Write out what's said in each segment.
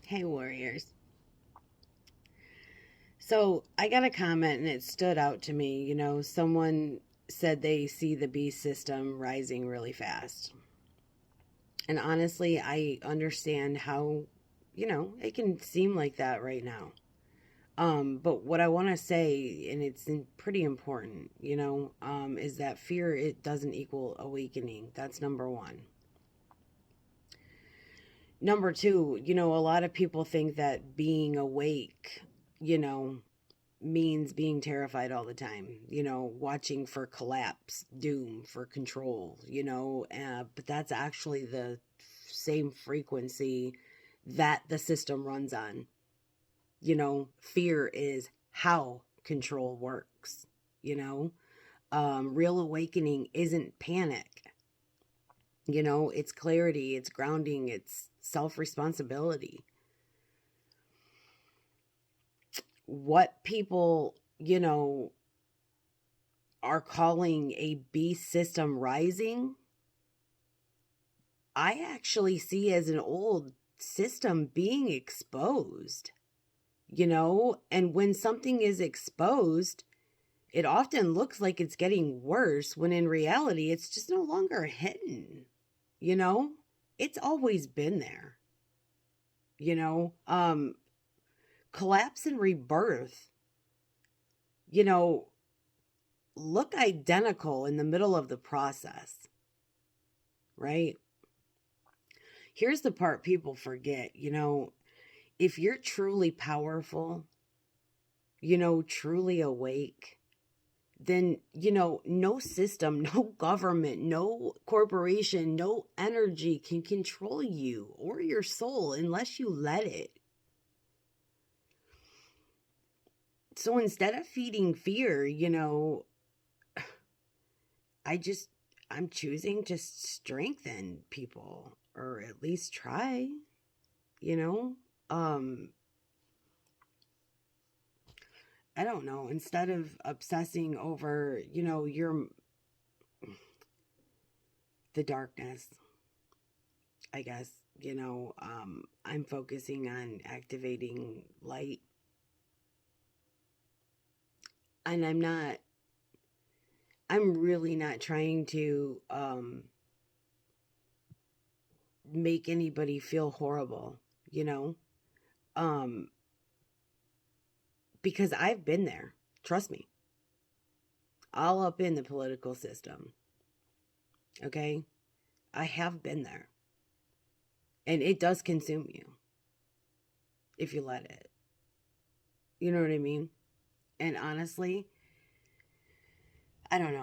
Hey, warriors. So I got a comment and it stood out to me. Someone said they see the beast system rising really fast. And honestly, I understand how, it can seem like that right now. But what I want to say, and it's pretty important, is that fear, it doesn't equal awakening. That's number one. Number two, a lot of people think that being awake, you know, means being terrified all the time, watching for collapse, doom, for control, but that's actually the same frequency that the system runs on. Fear is how control works, you know. Real awakening isn't panic, it's clarity, it's grounding, it's self responsibility. What people, are calling a beast system rising, I actually see as an old system being exposed, and when something is exposed, it often looks like it's getting worse when in reality it's just no longer hidden, you know? It's always been there, you know? Collapse and rebirth, you know, look identical in the middle of the process, right? Here's the part people forget, if you're truly powerful, truly awake, then, no system, no government, no corporation, no energy can control you or your soul unless you let it. So instead of feeding fear, I just, I'm choosing to strengthen people, or at least try, you know? Um, I don't know. Instead of obsessing over, the darkness, I guess, I'm focusing on activating light. And I'm really not trying to make anybody feel horrible, you know? Um, because I've been there. Trust me. All up in the political system. Okay? I have been there. And it does consume you if you let it. You know what I mean? And honestly, I don't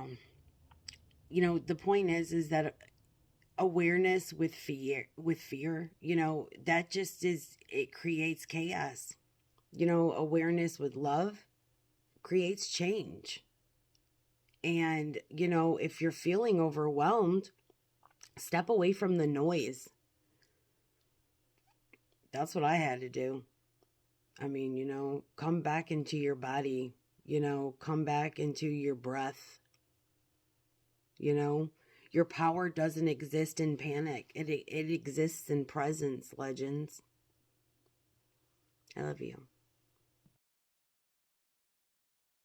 know. The point is that awareness with fear, that just is, it creates chaos. Awareness with love creates change. And, if you're feeling overwhelmed, step away from the noise. That's what I had to do. I mean, come back into your body, come back into your breath, you know. Your power doesn't exist in panic. It exists in presence, legends. I love you.